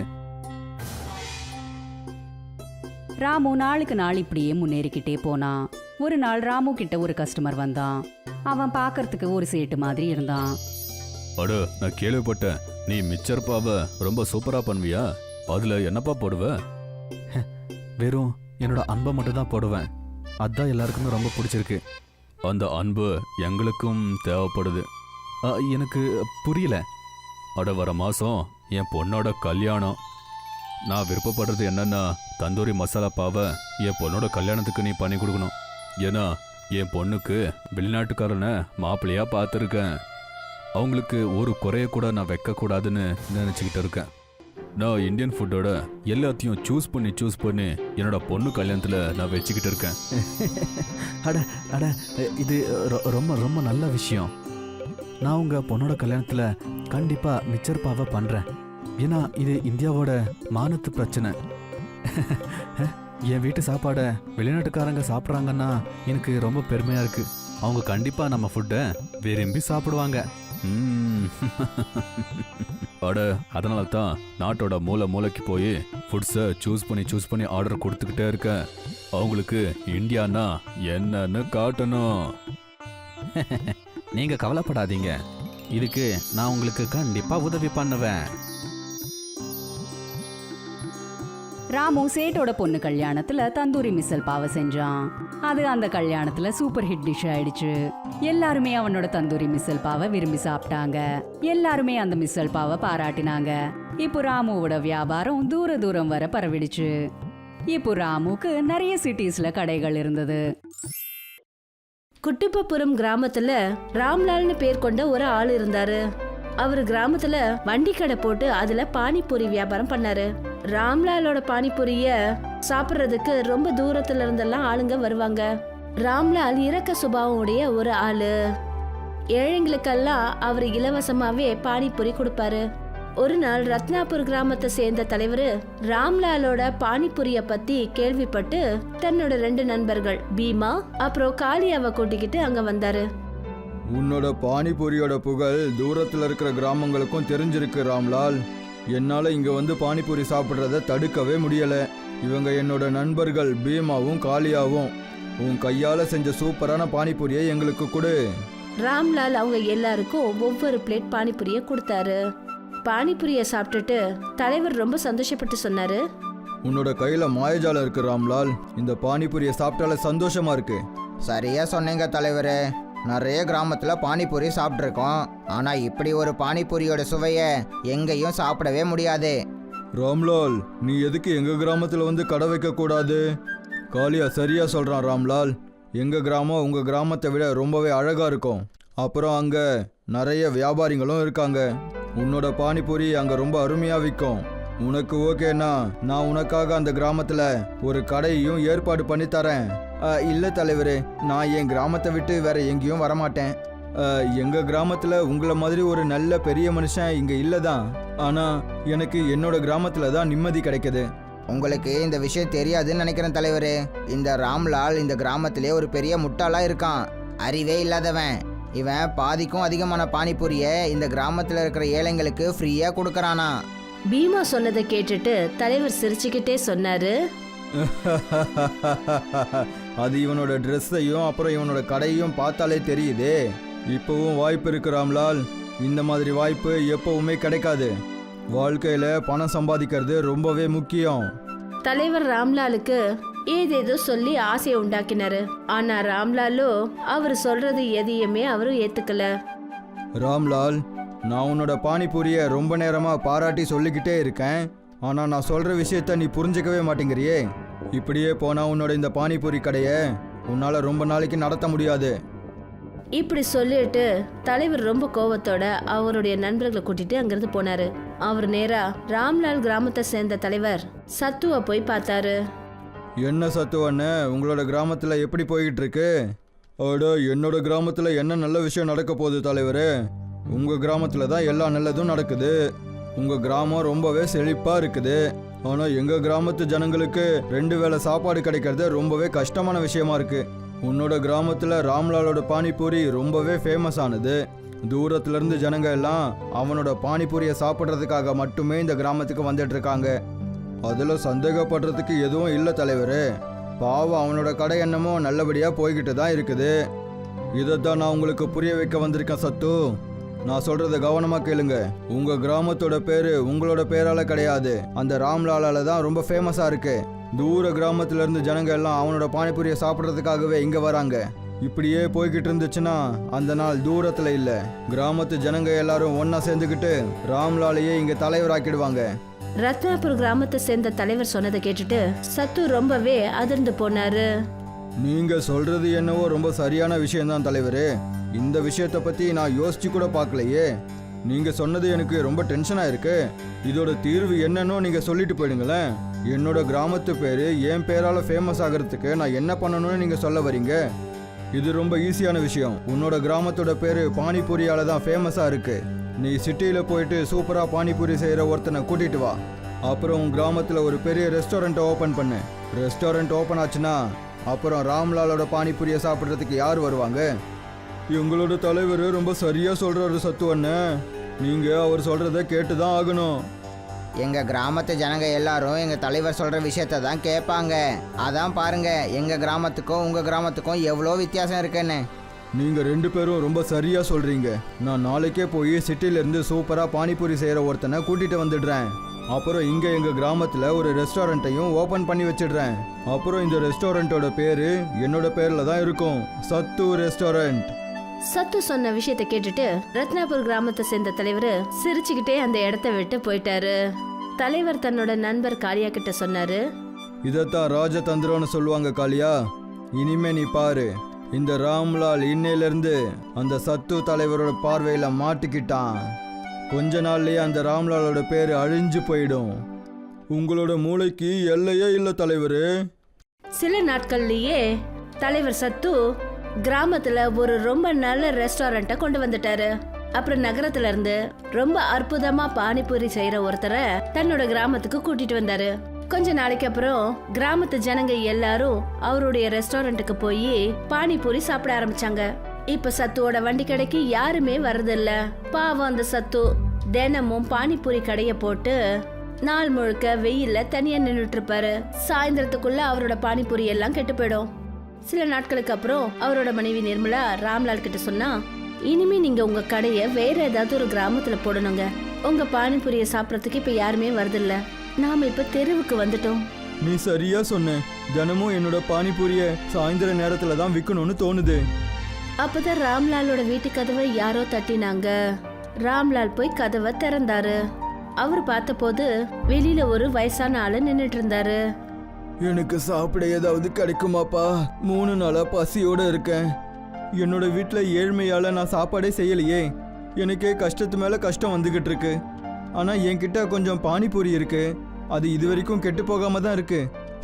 ராமு நாளுக்கு நாள் இப்படியே முன்னேறிக்கிட்டே போனான். ஒரு நாள் ராமு கிட்ட ஒரு கஸ்டமர் வந்தான். அவன் பார்க்கறதுக்கு ஒரு சேட்டு மாதிரி இருந்தான்.
அட, நான் கேள்விப்பட்டேன் நீ மிச்சர் பாவை ரொம்ப சூப்பரா பண்ணுவியா? அதுல என்னப்பா போடுவ?
வெறும் என்னோட அன்பை மட்டும் தான் போடுவேன். அதான் எல்லாருக்குமே ரொம்ப பிடிச்சிருக்கு.
அந்த அன்பு எங்களுக்கும் தேவைப்படுது.
எனக்கு புரியல.
அட, வர மாசம் என் பொண்ணோட கல்யாணம். நான் விருப்பப்படுறது என்னன்னா, தந்தூரி மசாலா பாவை என் பொண்ணோட கல்யாணத்துக்கு நீ பண்ணி கொடுக்கணும். ஏன்னா என் பொண்ணுக்கு வெளிநாட்டுக்காரனை மாப்பிள்ளையா பார்த்துருக்கேன். அவங்களுக்கு ஒரு குறைய கூட நான் வைக்கக்கூடாதுன்னு நினச்சிக்கிட்டு இருக்கேன். நான் இந்தியன் ஃபுட்டோட எல்லாத்தையும் சூஸ் பண்ணி என்னோட பொண்ணு கல்யாணத்தில் நான் வச்சுக்கிட்டு இருக்கேன்.
அட அட, இது ரொம்ப ரொம்ப நல்ல விஷயம். நான் உங்கள் பொண்ணோட கல்யாணத்தில் கண்டிப்பாக மிச்சர் பாவை பண்ணுறேன். ஏன்னா இது இந்தியாவோட மானத்து பிரச்சனை. என் வீட்டு சாப்பாடை வெளிநாட்டுக்காரங்க சாப்பிட்றாங்கன்னா எனக்கு ரொம்ப பெருமையாக இருக்குது. அவங்க கண்டிப்பாக நம்ம ஃபுட்டை விரும்பி சாப்பிடுவாங்க.
அட, அதனால தான் நாட்டோட மூளைக்கு போய் ஃபுட்ஸை சூஸ் பண்ணி ஆர்டர் கொடுத்துக்கிட்டே இருக்கேன். அவங்களுக்கு இந்தியானா என்னன்னு காட்டணும்.
நீங்க கவலைப்படாதீங்க, இதுக்கு நான் உங்களுக்கு கண்டிப்பா உதவி பண்ணுவேன்.
ராமு சேட்டோட பொண்ணு கல்யாணத்துல தந்தூரி மிசல் பாவை செஞ்சான். அது அந்த கல்யாணத்துல சூப்பர் ஹிட் டிஷ் ஆயிடுச்சு. எல்லாருமே அவனோட தந்தூரி மிசல் பாவை விரும்பி சாப்பிட்டாங்க. எல்லாருமே அந்த மிசல் பாவை பாராட்டினாங்க. இப்போ ராமுவோட வியாபாரம் தூர தூரம் வர பரவிடுச்சு. இப்போ ராமுக்கு நிறைய சிட்டிஸ்ல கடைகள் இருந்தது.
குட்டிப்பபுரம் கிராமத்துல ராம்லால்னு பேர் கொண்ட ஒரு ஆள் இருந்தாரு. அவர் கிராமத்துல வண்டி கடை போட்டு அதுல பானிபூரி வியாபாரம் பண்ணாரு. ராம்லாலோட பானிபூரிய சாப்பிடுறதுக்கு ரொம்ப தூரத்துல இருந்தெல்லாம் ஆளுங்க வருவாங்க. ராம்லால் இரக்க சுபாவம் உடைய ஒரு ஆளு. ஏழைங்களுக்கெல்லாம் அவர் இலவசமாவே பானிபூரி கொடுப்பாரு. ஒரு நாள் ரத்னாபுர் கிராமத்தை சேர்ந்த தலைவர் ராம்லாலோட பானிபூரிய பத்தி கேள்விப்பட்டு தன்னோட 2 நண்பர்கள் பீமா அப்புறம் காளியாவை கூட்டிக்கிட்டு அங்க வந்தாரு.
உன்னோட பானிபூரியோட புகழ் தூரத்தில் இருக்கிற கிராமங்களுக்கும் தெரிஞ்சிருக்கு ராம்லால். என்னால் இங்கே வந்து பானிபூரி சாப்பிட்றத தடுக்கவே முடியலை. இவங்க என்னோட நண்பர்கள் பீமாவும் காளியாவும். உன் கையால் செஞ்ச சூப்பரான பானிபூரியை எங்களுக்கு கொடு.
ராம்லால் அவங்க எல்லாருக்கும் ஒவ்வொரு பிளேட் பானிபூரிய கொடுத்தாரு. பானிபூரிய சாப்பிட்டுட்டு தலைவர் ரொம்ப சந்தோஷப்பட்டு சொன்னாரு,
உன்னோட கையில் மாயஜாலம் இருக்கு ராம்லால். இந்த பானிபூரியை சாப்பிட்டால சந்தோஷமா இருக்கு.
சரியா சொன்னீங்க தலைவரே. நிறைய கிராமத்தில் பானிபூரி சாப்பிட்ருக்கோம். ஆனால் இப்படி ஒரு பானிபூரியோட சுவையை எங்கேயும் சாப்பிடவே முடியாது.
ராம்லால், நீ எதுக்கு எங்கள் கிராமத்தில் வந்து கடை வைக்கக்கூடாது? காளியா சரியா சொல்கிறான் ராம்லால். எங்கள் கிராமம் உங்கள் கிராமத்தை விட ரொம்பவே அழகாக இருக்கும். அப்புறம் அங்கே நிறைய வியாபாரிகளும் இருக்காங்க. உன்னோட பானிபூரி அங்கே ரொம்ப அருமையாக விற்கும். உனக்கு ஓகேனா நான் உனக்காக அந்த கிராமத்தில் ஒரு கடையையும் ஏற்பாடு பண்ணி தரேன். இல்லை தலைவரே, நான் என் கிராமத்தை விட்டு வேற எங்கேயும் வரமாட்டேன். எங்கள் கிராமத்தில் உங்களை மாதிரி ஒரு நல்ல பெரிய மனுஷன் இங்கே இல்லை தான். ஆனால் எனக்கு என்னோட கிராமத்தில் தான் நிம்மதி கிடைக்குது.
உங்களுக்கு இந்த விஷயம் தெரியாதுன்னு நினைக்கிறேன் தலைவரே. இந்த ராம்லால் இந்த கிராமத்திலே ஒரு பெரிய முட்டாளாக இருக்கான். அறிவே இல்லாதவன். இவன் பாதிக்கும் அதிகமான பானிபூரியை இந்த கிராமத்தில் இருக்கிற ஏழைங்களுக்கு ஃப்ரீயாக கொடுக்கறானா.
பீமா சொன்னதை கேட்டுட்டு தலைவர் சிரிச்சுக்கிட்டே சொன்னாரு,
அது இவனோட ட்ரெஸ்ஸையும் அப்புறம் இவனோட கடையையும் பார்த்தாலே தெரியுதே. இப்போவும் வாய்ப்பு இருக்கு ராம்லால். இந்த மாதிரி வாய்ப்பு எப்பவுமே கிடைக்காது. வாழ்க்கையில் பணம் சம்பாதிக்கிறது ரொம்பவே முக்கியம்.
தலைவர் ராம்லாலுக்கு ஏதேதோ சொல்லி ஆசையை உண்டாக்கினாரு. ஆனா ராம்லாலோ அவர் சொல்றது எதையுமே அவரு ஏத்துக்கல.
ராம்லால், நான் உன்னோட பானிபூரியை ரொம்ப நேரமாக பாராட்டி சொல்லிக்கிட்டே இருக்கேன். ஆனால் நான் சொல்கிற விஷயத்த நீ புரிஞ்சிக்கவே மாட்டேங்கிறியே. இப்படியே போனால் உன்னோட இந்த பானிபூரி கடையை உன்னால் ரொம்ப நாளைக்கு நடத்த முடியாது.
இப்படி சொல்லிட்டு தலைவர் ரொம்ப கோவத்தோட அவருடைய நண்பர்களை கூட்டிட்டு அங்கிருந்து போனாரு. அவர் நேரா ராம்லால் கிராமத்தை சேர்ந்த தலைவர் சத்துவ போய் பார்த்தாரு.
என்ன சத்துவண்ணே, உங்களோட கிராமத்தில் எப்படி போய்கிட்டு இருக்கு? அட, என்னோட கிராமத்தில் என்ன நல்ல விஷயம் நடக்க போகுது தலைவரே. உங்கள் கிராமத்தில் தான் எல்லா நல்லதும் நடக்குது. உங்கள் கிராமம் ரொம்பவே செழிப்பாக இருக்குது. ஆனால் எங்கள் கிராமத்து ஜனங்களுக்கு 2 வேளை சாப்பாடு கிடைக்கிறது ரொம்பவே கஷ்டமான விஷயமா இருக்கு. உன்னோட கிராமத்தில் ராம்லாலோட பானிபூரி ரொம்பவே ஃபேமஸ் ஆனது. தூரத்துலேருந்து ஜனங்க எல்லாம் அவனோட பானிபூரியை சாப்பிட்றதுக்காக மட்டுமே இந்த கிராமத்துக்கு வந்துட்டு இருக்காங்க. அதில் சந்தேகப்படுறதுக்கு எதுவும் இல்லை தலைவரே. பாவம், அவனோட கடை என்னமோ நல்லபடியாக போய்கிட்டு தான் இருக்குது. இதைத்தான் நான் உங்களுக்கு புரிய வைக்க வந்திருக்கேன் சத்து. நான் சொல்கிறத கவனமாக கேளுங்க. உங்கள் கிராமத்தோட பேர் உங்களோட பேரால் கிடையாது, அந்த ராம்லாலால் தான் ரொம்ப ஃபேமஸாக இருக்கு. தூர கிராமத்திலேருந்து ஜனங்க எல்லாம் அவனோட பானிபூரியை சாப்பிட்றதுக்காகவே இங்கே வராங்க. இப்படியே போய்கிட்டு இருந்துச்சுன்னா அந்த நாள் தூரத்தில் இல்லை. கிராமத்து ஜனங்க எல்லாரும் ஒன்றா சேர்ந்துக்கிட்டு ராம்லாலையே இங்கே தலைவராக்கிடுவாங்க.
ரத்னாபுர் கிராமத்தை சேர்ந்த தலைவர் சொன்னதை கேட்டுட்டு சத்து ரொம்பவே அதிர்ந்து போனாரு.
நீங்க சொல்றது என்னவோ ரொம்ப சரியான விஷயம்தான் தலைவரே. இந்த விஷயத்தை பத்தி நான் யோசிச்சு கூட பார்க்கலையே. நீங்க சொன்னது எனக்கு ரொம்ப டென்ஷனா இருக்கு. இதோட தீர்வு என்னன்னோ நீங்க சொல்லிட்டு போயிடுங்களேன். என்னோட கிராமத்து பேரு என் பேரால ஃபேமஸ் ஆகிறதுக்கு நான் என்ன பண்ணணும்னு நீங்க சொல்ல வரீங்க? இது ரொம்ப ஈஸியான விஷயம். உன்னோட கிராமத்தோட பேரு பானிபூரியால தான் ஃபேமஸா இருக்கு. நீ சிட்டியில் போயிட்டு சூப்பராக பானிபூரி செய்கிற ஒருத்தனை கூட்டிகிட்டு வா. அப்புறம் உன் கிராமத்தில் ஒரு பெரிய ரெஸ்டாரண்ட்டை ஓப்பன் பண்ணு. ரெஸ்டாரண்ட் ஓப்பன் ஆச்சுன்னா அப்புறம் ராம்லாலோட பானிபூரியை சாப்பிட்றதுக்கு யார் வருவாங்க? எங்களோட தலைவர் ரொம்ப சரியாக சொல்கிறாரு சத்துவண்ணே. நீங்கள் அவர் சொல்கிறத கேட்டு தான் ஆகணும்.
எங்கள் கிராமத்து ஜனங்க எல்லாரும் எங்கள் தலைவர் சொல்கிற விஷயத்த தான் கேட்பாங்க. அதான் பாருங்க, எங்கள் கிராமத்துக்கும் உங்கள் கிராமத்துக்கும் எவ்வளோ வித்தியாசம் இருக்குன்னு.
நீங்கள் 2 பேரும் ரொம்ப சரியாக சொல்கிறீங்க. நான் நாளைக்கே போய் சிட்டிலேருந்து சூப்பராக பானிபூரி செய்கிற ஒருத்தனை கூட்டிகிட்டு வந்துடுறேன். அப்புறம் இங்க எங்க கிராமத்துல ஒரு ரெஸ்டாரண்ட்டையும் ஓபன் பண்ணி வச்சிடுறேன். அப்புறம் இந்த ரெஸ்டாரண்டோட பேரு என்னோட பேர்ல தான் இருக்கும், சத்து ரெஸ்டாரண்ட்.
சத்து சொன்ன விஷயத்தை கேட்டுட்டு ரத்னாபுர் கிராமத்தை சேர்ந்த தலைவர் சிரிச்சுக்கிட்டே அந்த இடத்த விட்டு போயிட்டாரு. தலைவர் தன்னோட நண்பர் காளியா கிட்ட சொன்னாரு,
இதைத்தான் ராஜதந்திரம்னு சொல்லுவாங்க காளியா. இனிமே நீ பாரு, இந்த ராம்லால் இன்னையிலிருந்து அந்த சத்து தலைவரோட பார்வையில மாட்டிக்கிட்டான். கொஞ்ச நாள்லயே அந்த ராம்லாலோட பேரு அழிஞ்சு போயிடும். உங்களோட மூளைக்கு எல்லையே இல்லை தலைவரு.
சில நாட்கள்லயே தலைவர் சத்து கிராமத்துல ஒரு ரொம்ப நல்ல ரெஸ்டாரண்ட்டை கொண்டு வந்துட்டாரு. அப்புறம் நகரத்துல இருந்து ரொம்ப அற்புதமா பானிபூரி செய்யற ஒருத்தரை தன்னோட கிராமத்துக்கு கூட்டிட்டு வந்தாரு. கொஞ்ச நாளைக்கு அப்புறம் கிராமத்து ஜனங்க எல்லாரும் அவருடைய ரெஸ்டாரண்ட்டுக்கு போய் பானிபூரி சாப்பிட ஆரம்பிச்சாங்க. இப்ப சத்துவோட வண்டி கடைக்கு யாருமே வர்றதில்ல. பாவம் அந்த சத்து தினமும் பானிபூரி கடைய போட்டு நாள் முழுக்க வெயில்ல தனியா நின்றுட்டு இருப்பாரு. சாயந்தரத்துக்குள்ள அவரோட பானிபூரி எல்லாம் கெட்டு போயிடும். சில நாட்களுக்கு அப்புறம் அவரோட மனைவி நிர்மலா ராம்லால் கிட்ட சொன்னா, இனிமே நீங்க உங்க கடைய வேற ஏதாவது ஒரு கிராமத்துல போடணுங்க. உங்க பானிபூரிய சாப்பிடறதுக்கு இப்ப யாருமே வருதில்ல. நாம இப்ப தெருவுக்கு வந்துட்டோம்.
நீ சரியா சொன்ன. தினமும் என்னோட பானிபூரிய சாயந்தர நேரத்துல தான் விற்கணும்னு தோணுது.
அப்பதான் ராம்லாலோட வீட்டு கதவை யாரோ தட்டினாங்க. ராம்லால் போய் கதவை திறந்தாரு. அவர் பார்த்தபோது வெளியில ஒரு வயசான ஆளு நின்னுட்டு இருந்தாரு.
எனக்கு சாப்பிட ஏதாவது கிடைக்குமாப்பா? 3 நாளா பசியோட இருக்கேன். என்னோட வீட்டில் ஏழ்மையால நான் சாப்பாடே செய்யலையே. எனக்கே கஷ்டத்து மேல கஷ்டம் வந்துகிட்டு இருக்கு. ஆனா என்கிட்ட கொஞ்சம் பானிபூரி இருக்கு. அது இது வரைக்கும் கெட்டு போகாம தான் இருக்கு.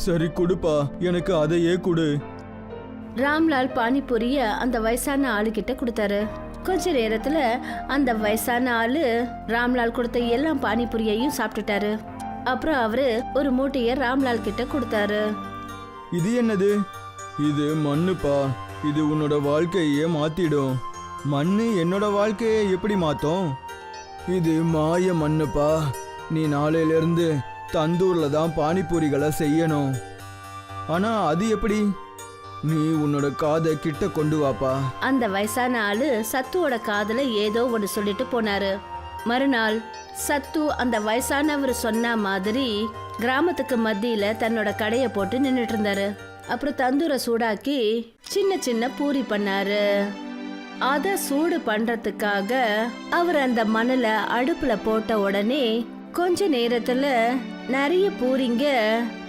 சரி கொடுப்பா, எனக்கு அதையே கொடு.
ராம்லால் பானிபூரிய அந்த வயசான ஆளு கிட்ட கொடுத்தாரு. கொஞ்ச நேரத்துல அந்த வயசான ஆளு ராம்லால் கொடுத்த எல்லா பானிபூரியையும் சாப்பிட்டுட்டாரு. அப்புறம் அவரு ஒரு மூட்டைய ராம்லால் கிட்ட கொடுத்தாரு.
இது என்னது? இது மண்ணுப்பா. இது உன்னோட வாழ்க்கையே மாத்திடும். மண்ணு என்னோட வாழ்க்கையை எப்படி மாத்தும்? இது மாய மண்ணுப்பா. நீ நாளையிலிருந்து தந்தூர்ல தான் பானிபூரிகளை செய்யணும். ஆனா அது எப்படி? நீ உன்னோட காதை கிட்ட கொண்டு வாப்பா.
அந்த வயசான ஆளு சத்துவோட காதுல ஏதோ ஒன்று சொல்லிட்டு போனாரு. மறுநாள் சத்து அந்த வயசானவர் சொன்ன மாதிரி கிராமத்துக்கு மத்தியில தன்னோட கடையை போட்டு நின்னுட்டு இருந்தாரு. அப்புறம் தந்தூரை சூடாக்கி சின்ன சின்ன பூரி பண்ணாரு. அத சூடு பண்றதுக்காக அவர் அந்த மணல அடுப்புல போட்ட உடனே கொஞ்ச நேரத்துல நிறைய பூரிங்க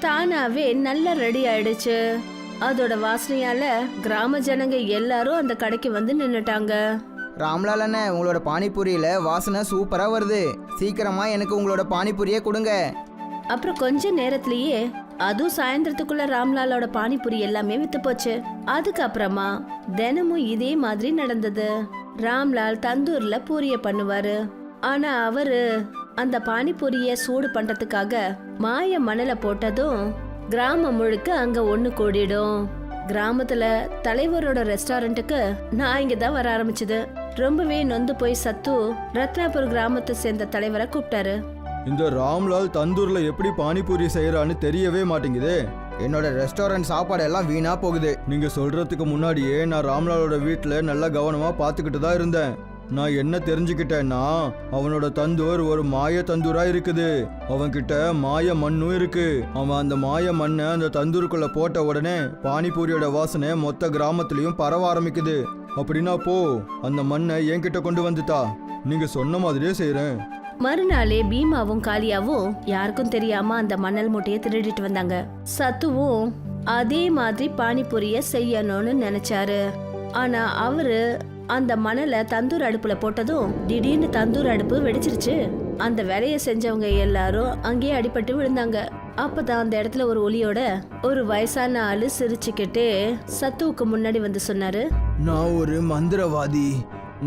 தானாவே நல்லா ரெடி ஆயிடுச்சு. அதோட வாசனையால கிராம ஜனங்க எல்லாரும் அந்த கடைக்கு வந்து நின்னுட்டாங்க.
ராம்லால் அண்ணன், உங்களோட பானிபூரியில வாசனை சூப்பரா வருது. சீக்கிரமா எனக்கு உங்களோட பானிபூரியை கொடுங்க.
அப்புறம் கொஞ்ச நேரத்திலேயே அதுவும் சாயந்தரத்துக்குள்ள ராம்லாலோட பானிபூரி எல்லாமே வித்து போச்சு. அதுக்கப்புறமா தினமும் இதே மாதிரி நடந்தது. ராம்லால் தந்தூர்ல பூரிய பண்ணுவாரு. ஆனா அவரு அந்த பானிபூரிய சூடு பண்றதுக்காக மாய மணல போட்டதும் கிராமம் முழுக்க அங்க ஒண்ணு கூடிடும். கிராமத்துல தலைவரோட ரெஸ்டாரண்ட்டுக்கு நான் இங்க தான் வர ஆரம்பிச்சது. ரொம்பவே நொந்து போய் சத்து ரத்னாபுர் கிராமத்தை சேர்ந்த தலைவரை கூப்பிட்டாரு.
இந்த ராம்லால் தந்தூர்ல எப்படி பானிபூரி செய்யறான்னு தெரியவே மாட்டேங்குது.
என்னோட ரெஸ்டாரண்ட் சாப்பாடு எல்லாம் வீணா போகுது.
நீங்க சொல்றதுக்கு முன்னாடியே நான் ராம்லாலோட வீட்டுல நல்லா கவனமா பாத்துக்கிட்டு தான் இருந்தேன். நான் என்ன தெரிஞ்சுக்கிட்டேன்னா அவனோட தந்தூர் ஒரு மாய தந்தூரா இருக்குது. அவன்கிட்ட மாய மண்ணும் இருக்கு. அவன் அந்த மாய மண்ணை அந்த தந்தூருக்குள்ள போட்ட உடனே பானிபூரியோட வாசனை மொத்த கிராமத்திலயும் பரவ ஆரம்பிக்குது. அப்படின்னா போ, அந்த மண்ணை என்கிட்ட கொண்டு வந்துட்டா. நீங்க சொன்ன மாதிரியே செய்யறேன்.
மறுநாளே பீமாவும் காளியாவும் யாருக்கும் தெரியாம அந்த மணல் மூட்டையை திருடிட்டு வந்தாங்க. சத்துவும் அதே மாதிரி பானிபூரிய செய்யணும்னு நினைச்சாரு. ஆனா அவரு அந்த மணலை தந்தூர் அடுப்புல போட்டதும் திடீர்னு தந்தூர் அடுப்பு வெடிச்சிருச்சு. அந்த வேலையை செஞ்சவங்க எல்லாரும் அங்கேயே அடிபட்டு விழுந்தாங்க. அப்பதான் அந்த இடத்துல ஒரு ஒலியோட ஒரு வயசான ஆளு சிரிச்சுக்கிட்டே சத்துவுக்கு முன்னாடி வந்து சொன்னாரு,
நான் ஒரு மந்திரவாதி.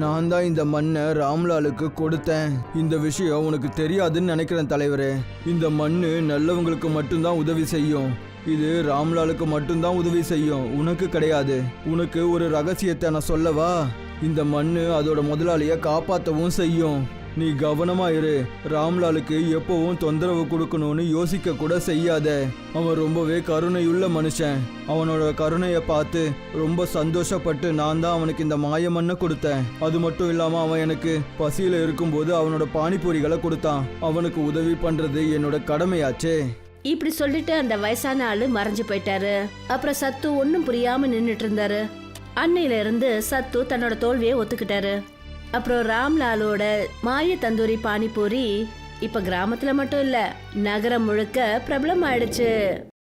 நான் தான் இந்த மண்ணை ராம்லாலுக்கு கொடுத்தேன். இந்த விஷயம் உனக்கு தெரியாதுன்னு நினைக்கிறேன் தலைவரே. இந்த மண்ணு நல்லவங்களுக்கு மட்டும்தான் உதவி செய்யும். இது ராம்லாலுக்கு மட்டும்தான் உதவி செய்யும், உனக்கு கிடையாது. உனக்கு ஒரு ரகசியத்தை நான் சொல்லவா? இந்த மண்ணு அதோட முதலாளிய காப்பாற்றவும் செய்யும். நீ கவனமா இரு. ராம்லாலுக்கு எப்பவும் தொந்தரவு கொடுக்கணும்னு யோசிக்க கூட செய்யாத. அவன் ரொம்பவே கருணையுள்ள மனுஷன். அவனோட கருணையை பார்த்து ரொம்ப சந்தோஷப்பட்டு நான் தான் அவனுக்கு இந்த மாயமண்ணை கொடுத்தேன். அது மட்டும் இல்லாம அவன் எனக்கு பசியில இருக்கும்போது அவனோட பானிபூரிகளை கொடுத்தான். அவனுக்கு உதவி பண்றது என்னோட கடமையாச்சே.
இப்படி சொல்லிட்டு அந்த வயசான ஆளு மறைஞ்சு போயிட்டாரு. அப்புறம் சத்து ஒன்னும் புரியாம நின்னுட்டு இருந்தாரு. அன்னையில இருந்து சத்து தன்னோட தோல்வியை ஒத்துக்கிட்டாரு. அப்புறம் ராம்லாலோட மாய தந்தூரி பானிபூரி இப்ப கிராமத்துல மட்டும் இல்ல, நகரம் முழுக்க பிரபலம் ஆயிடுச்சு.